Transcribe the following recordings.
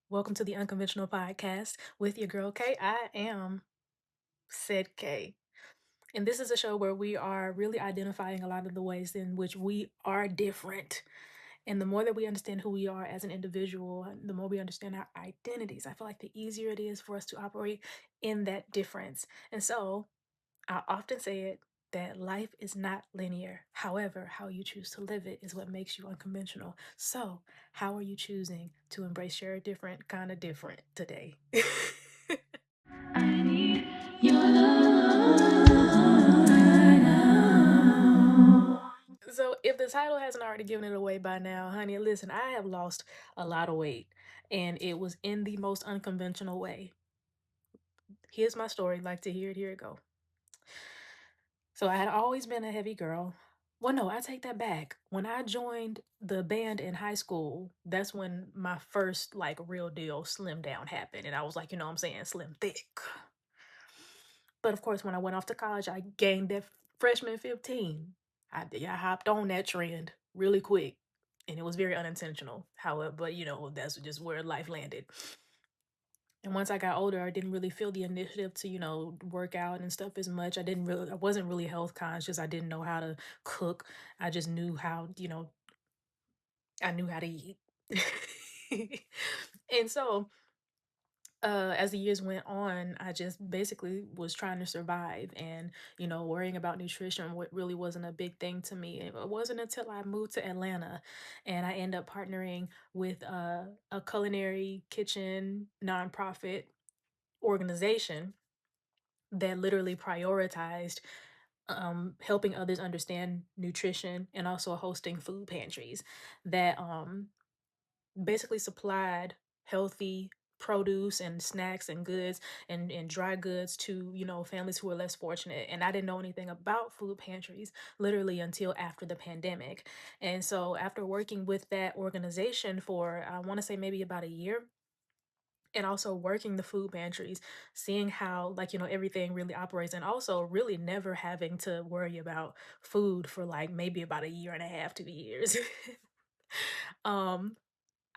Welcome to the Unconventional Podcast with your girl Kay. I am said Kay. And this is a show where we are really identifying a lot of the ways in which we are different. And the more that we understand who we are as an individual, the more we understand our identities, I feel like the easier it is for us to operate in that difference. And so I often say it that life is not linear. However, how you choose to live it is what makes you unconventional. So, how are you choosing to embrace your different kind of different today? I need your love right now. So, if the title hasn't already given it away by now, honey, listen, I have lost a lot of weight and it was in the most unconventional way. Here's my story. Like to hear it? Here it go. So I had always been a heavy girl. Well, no, I take that back. When I joined the band in high school, that's when my first like real deal slim down happened. And I was like, you know what I'm saying, slim thick. But of course, when I went off to college, I gained that freshman 15. I hopped on that trend really quick. And it was very unintentional. However, but that's just where life landed. And once I got older, I didn't really feel the initiative to, work out and stuff as much. I wasn't really health conscious. I didn't know how to cook. I just knew how, I knew how to eat. And so, as the years went on, I just basically was trying to survive and, worrying about nutrition what really wasn't a big thing to me. It wasn't until I moved to Atlanta and I ended up partnering with a culinary kitchen nonprofit organization that literally prioritized helping others understand nutrition and also hosting food pantries that basically supplied healthy produce and snacks and goods and dry goods to families who are less fortunate. And I didn't know anything about food pantries literally until after the pandemic. And so after working with that organization for I want to say maybe about a year, and also working the food pantries, seeing how like everything really operates, and also really never having to worry about food for like maybe about a year and a half, 2 years. um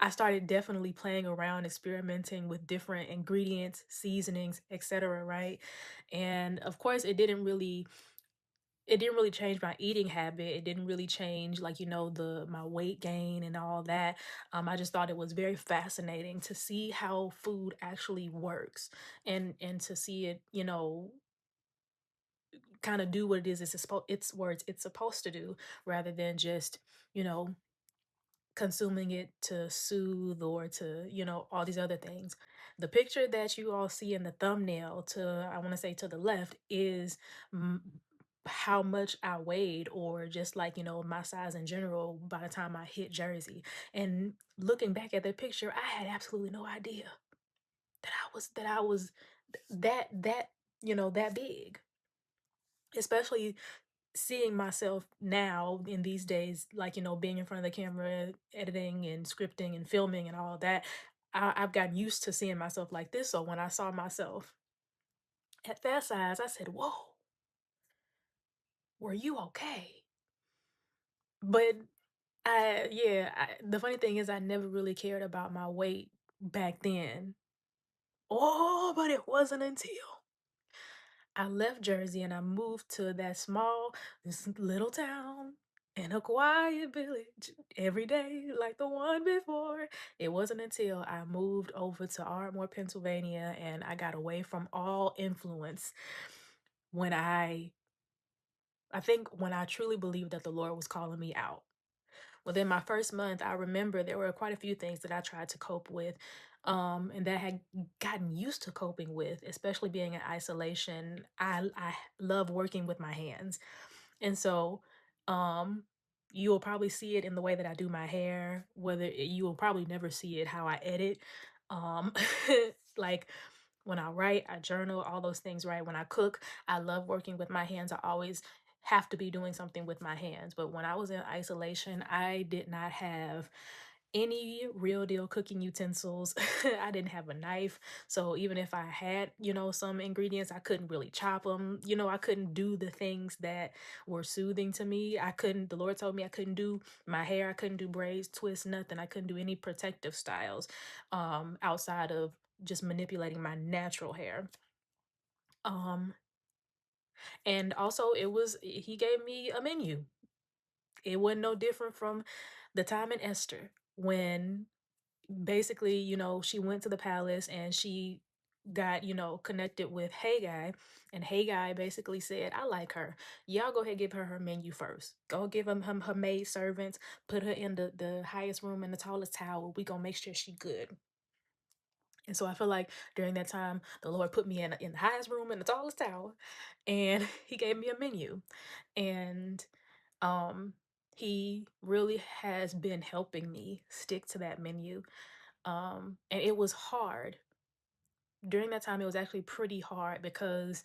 I started definitely playing around, experimenting with different ingredients, seasonings, etc., right? And of course it didn't really change my eating habit. It didn't really change like the my weight gain and all that. I just thought it was very fascinating to see how food actually works, and to see it kind of do what it is it's supposed to do, rather than just you know consuming it to soothe or to all these other things. The picture that you all see in the thumbnail, to I want to say to the left, is mm, how much I weighed, or just like my size in general by the time I hit Jersey. And looking back at that picture, I had absolutely no idea that I was that that big, especially seeing myself now in these days, like, being in front of the camera, editing and scripting and filming and all of that. I've gotten used to seeing myself like this. So when I saw myself at that size, I said, whoa, were you okay? But the funny thing is, I never really cared about my weight back then. Oh, but it wasn't until I left Jersey and I moved to this little town in a quiet village every day like the one before. It wasn't until I moved over to Ardmore, Pennsylvania, and I got away from all influence when I think when I truly believed that the Lord was calling me out. Within my first month, I remember there were quite a few things that I tried to cope with, and that I had gotten used to coping with, especially being in isolation. I love working with my hands, and so um, you will probably see it in the way that I do my hair. You will probably never see it how I edit. Um, like when I write, I journal, all those things, right? When I cook, I love working with my hands. I always have to be doing something with my hands. But when I was in isolation, I did not have any real deal cooking utensils. I didn't have a knife. So even if I had, some ingredients, I couldn't really chop them. I couldn't do the things that were soothing to me. The Lord told me I couldn't do my hair. I couldn't do braids, twists, nothing. I couldn't do any protective styles outside of just manipulating my natural hair. Um, and also he gave me a menu. It wasn't no different from the time in Esther when basically, she went to the palace and she got, connected with Haggai. And Haggai basically said, I like her. Y'all go ahead, give her her menu first. Go give her maid servants, put her in the highest room in the tallest tower. We gonna make sure she good. And so I feel like during that time, the Lord put me in the highest room in the tallest tower, and He gave me a menu. And um, He really has been helping me stick to that menu. And it was hard. During that time, it was actually pretty hard because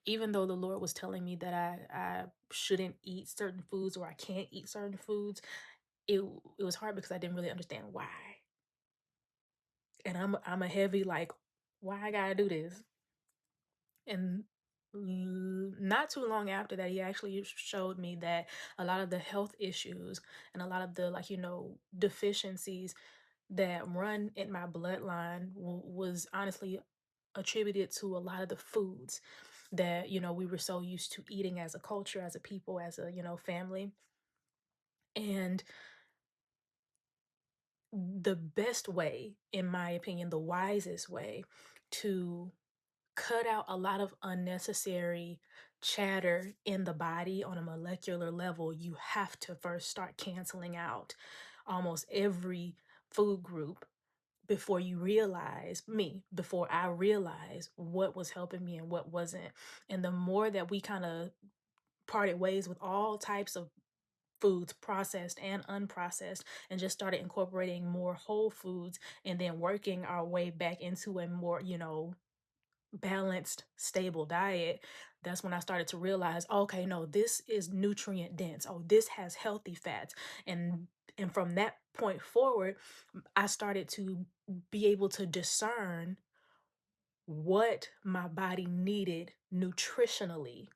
even though the Lord was telling me that I shouldn't eat certain foods or I can't eat certain foods, it was hard because I didn't really understand why. And I'm a heavy like, why I gotta do this? And not too long after that, he actually showed me that a lot of the health issues and a lot of the like deficiencies that run in my bloodline was honestly attributed to a lot of the foods that we were so used to eating as a culture, as a people, as a family. And the best way, in my opinion, the wisest way to cut out a lot of unnecessary chatter in the body on a molecular level, you have to first start canceling out almost every food group before I realized what was helping me and what wasn't. And the more that we kind of parted ways with all types of foods, processed and unprocessed, and just started incorporating more whole foods and then working our way back into a more, balanced, stable diet, that's when I started to realize, okay, no, this is nutrient dense. Oh, this has healthy fats. And from that point forward, I started to be able to discern what my body needed nutritionally,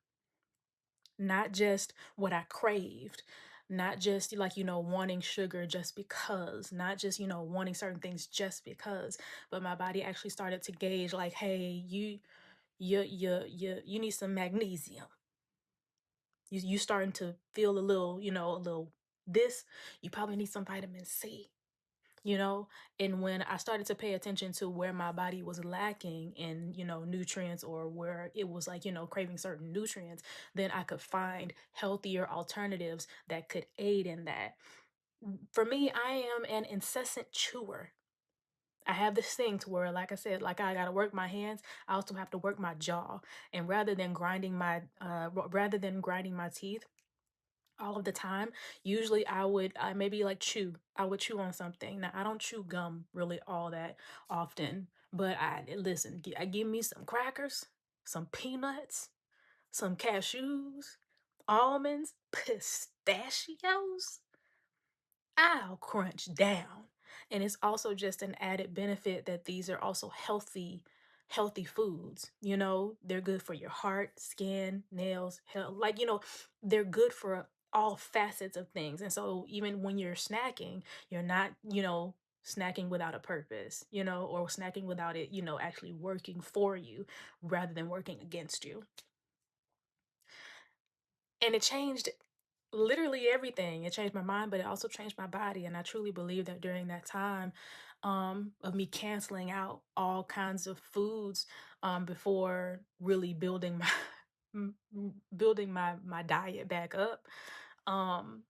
not just what I craved, not just like, wanting sugar just because, not just, wanting certain things just because, but my body actually started to gauge like, hey, you need some magnesium. You starting to feel a little, a little this, you probably need some vitamin C, you know? And when I started to pay attention to where my body was lacking in, nutrients or where it was like, craving certain nutrients, then I could find healthier alternatives that could aid in that. For me, I am an incessant chewer. I have this thing to where, like I said, like I gotta work my hands, I also have to work my jaw. And rather than grinding my teeth all of the time, usually I maybe like chew. I would chew on something. Now I don't chew gum really all that often, but I give me some crackers, some peanuts, some cashews, almonds, pistachios. I'll crunch down. And it's also just an added benefit that these are also healthy foods. They're good for your heart, skin, nails, health. Like, they're good for all facets of things. And so even when you're snacking, you're not, snacking without a purpose, or snacking without it, actually working for you rather than working against you. And it changed literally everything. It changed my mind, but it also changed my body. And I truly believe that during that time of me canceling out all kinds of foods before really building my building my diet back up, um,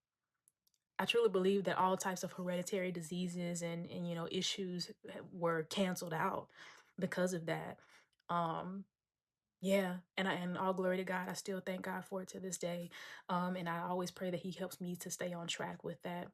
I truly believe that all types of hereditary diseases and issues were canceled out because of that. Um, yeah, and all glory to God. I still thank God for it to this day. And I always pray that He helps me to stay on track with that.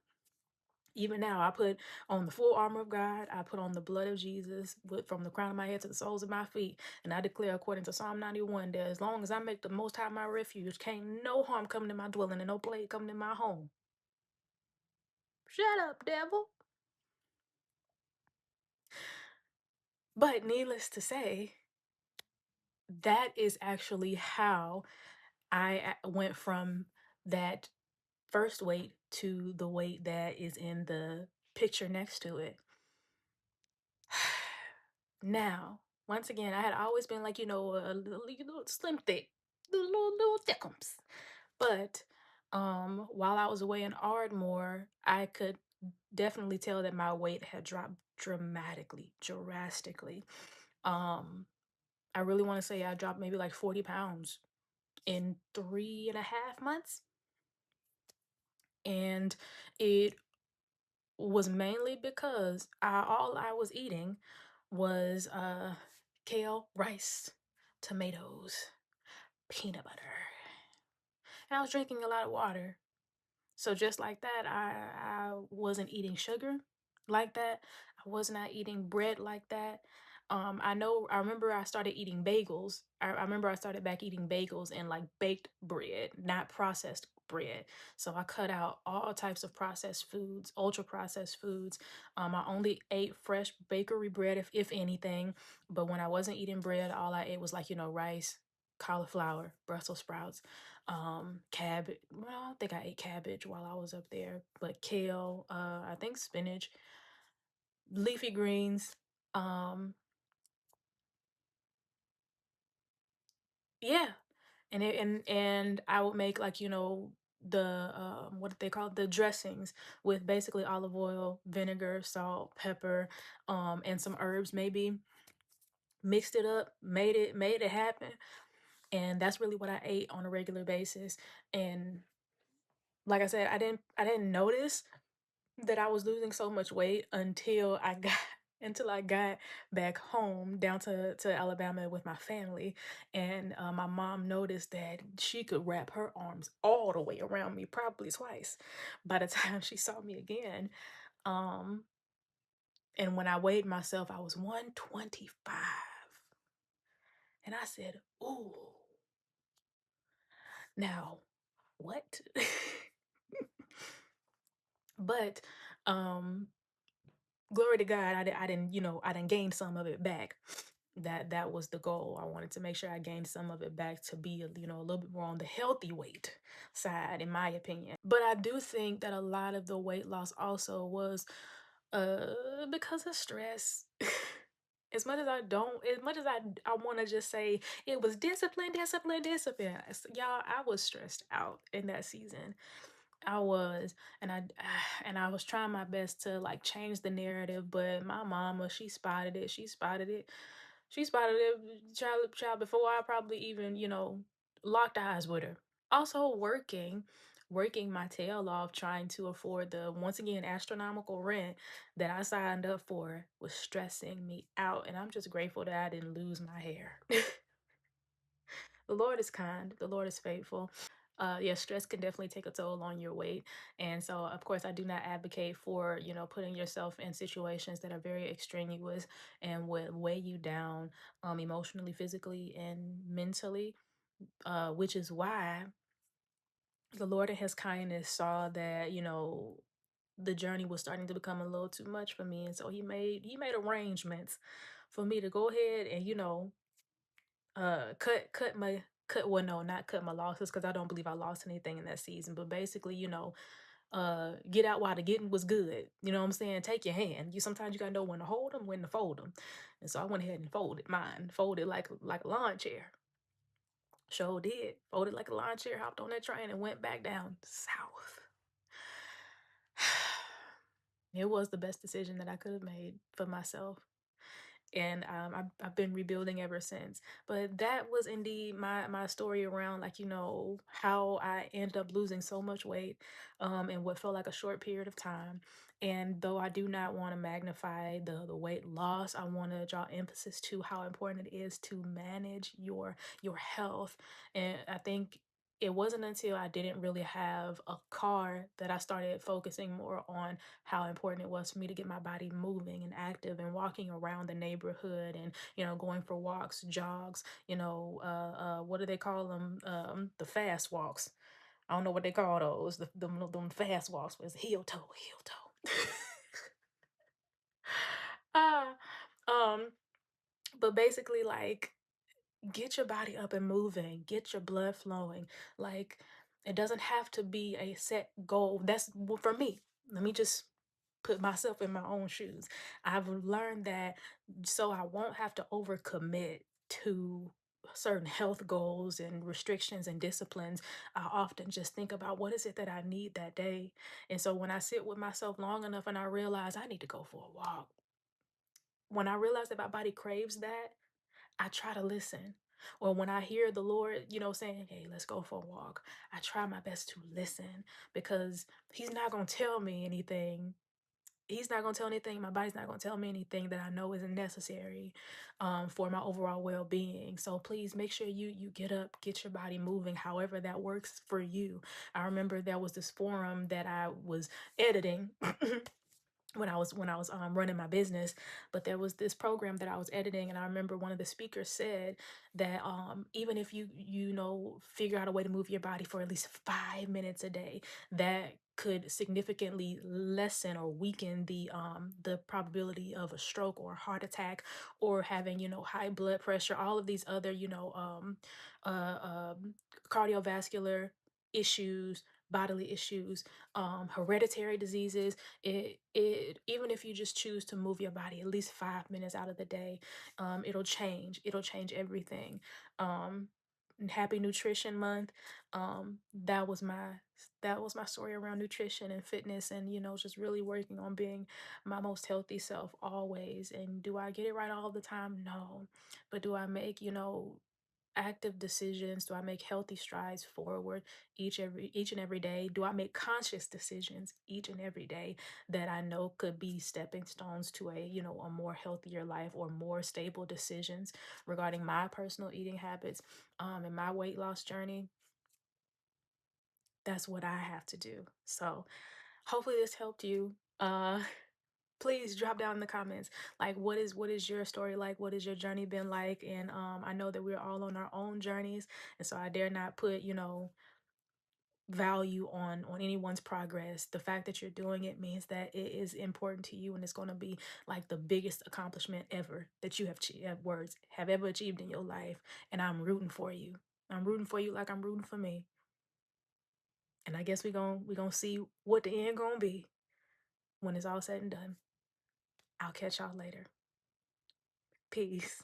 Even now, I put on the full armor of God. I put on the blood of Jesus from the crown of my head to the soles of my feet. And I declare, according to Psalm 91, that as long as I make the Most High my refuge, can't no harm come to my dwelling and no plague come to my home. Shut up, devil. But needless to say, that is actually how went from that first weight to the weight that is in the picture next to it. Now, once again, I had always been like, a little slim thick, little thickums. But while I was away in Ardmore, I could definitely tell that my weight had dropped dramatically, drastically. Um, I really want to say I dropped maybe like 40 pounds in 3.5 months. And it was mainly because all I was eating was kale, rice, tomatoes, peanut butter. And I was drinking a lot of water. So just like that, I wasn't eating sugar like that. I was not eating bread like that. I remember I started eating bagels. I remember I started back eating bagels and like baked bread, not processed bread. So I cut out all types of processed foods, ultra processed foods. I only ate fresh bakery bread if anything. But when I wasn't eating bread, all I ate was like, rice, cauliflower, Brussels sprouts, cabbage. Well, I don't think I ate cabbage while I was up there, but kale, I think spinach, leafy greens. Um, yeah, and I would make like the what do they call it? The dressings with basically olive oil, vinegar, salt, pepper, and some herbs maybe. Mixed it up, made it happen, and that's really what I ate on a regular basis. And like I said, I didn't notice that I was losing so much weight until I got until I got back home down to Alabama with my family, and my mom noticed that she could wrap her arms all the way around me, probably twice, by the time she saw me again. Um, and when I weighed myself, I was 125, and I said, "Ooh, now what?" But um glory to God, I didn't gain some of it back. That was the goal. I wanted to make sure I gained some of it back to be, a little bit more on the healthy weight side, in my opinion. But I do think that a lot of the weight loss also was because of stress. As much as I want to just say it was discipline, discipline, discipline. Y'all, I was stressed out in that season. I was, and I was trying my best to like change the narrative, but my mama, she spotted it. She spotted it. She spotted it, child, before I probably even, locked eyes with her. Also working my tail off trying to afford the once again astronomical rent that I signed up for was stressing me out, and I'm just grateful that I didn't lose my hair. The Lord is kind, the Lord is faithful. Yeah, stress can definitely take a toll on your weight. And so, of course, I do not advocate for, putting yourself in situations that are very extraneous and would weigh you down emotionally, physically, and mentally, which is why the Lord in His kindness saw that, the journey was starting to become a little too much for me. And so he made arrangements for me to go ahead and, cut my cut well no not cut my losses because I don't believe I lost anything in that season, but basically get out while the getting was good. You know what I'm saying? Take your hand. Sometimes you gotta know when to hold them, when to fold them. And so I went ahead and folded like a lawn chair. Sure did. Folded like a lawn chair, hopped on that train and went back down south. It was the best decision that I could have made for myself, and I've been rebuilding ever since. But that was indeed my story around like how I ended up losing so much weight in what felt like a short period of time. And though I do not want to magnify the weight loss, I want to draw emphasis to how important it is to manage your health. And I think it wasn't until I didn't really have a car that I started focusing more on how important it was for me to get my body moving and active and walking around the neighborhood and going for walks, jogs, what do they call them, the fast walks. I don't know what they call those, them fast walks was heel toe. Ah, um But basically, like, get your body up and moving, get your blood flowing. Like, it doesn't have to be a set goal. That's for me. Let me just put myself in my own shoes. I've learned that so I won't have to overcommit to certain health goals and restrictions and disciplines. I often just think about what is it that I need that day. And so when I sit with myself long enough and I realize I need to go for a walk, when I realize that my body craves that, I try to listen. Or when I hear the Lord, saying, "Hey, let's go for a walk," I try my best to listen because He's not going to tell me anything. He's not going to tell anything. My body's not going to tell me anything that I know isn't necessary for my overall well being. So please make sure you get up, get your body moving, however that works for you. I remember there was this forum that I was editing when I was running my business, but there was this program that I was editing, and I remember one of the speakers said that even if you figure out a way to move your body for at least 5 minutes a day, that could significantly lessen or weaken the probability of a stroke or a heart attack or having high blood pressure, all of these other uh, um, cardiovascular issues, bodily issues, hereditary diseases. It even if you just choose to move your body at least 5 minutes out of the day, it'll change everything. And Happy Nutrition Month. That was my story around nutrition and fitness, and just really working on being my most healthy self always. And do I get it right all the time? No. But do I make active decisions? Do I make healthy strides forward each and every day? Do I make conscious decisions each and every day that I know could be stepping stones to a more healthier life or more stable decisions regarding my personal eating habits and my weight loss journey? That's what I have to do. So hopefully this helped you. Please drop down in the comments, like, what is your story like, what has your journey been like? And I know that we're all on our own journeys, and so I dare not put value on anyone's progress. The fact that you're doing it means that it is important to you, and it's going to be like the biggest accomplishment ever that you have ever achieved in your life. And I'm rooting for you like I'm rooting for me. And I guess we gonna see what the end gonna be when it's all said and done. I'll catch y'all later. Peace.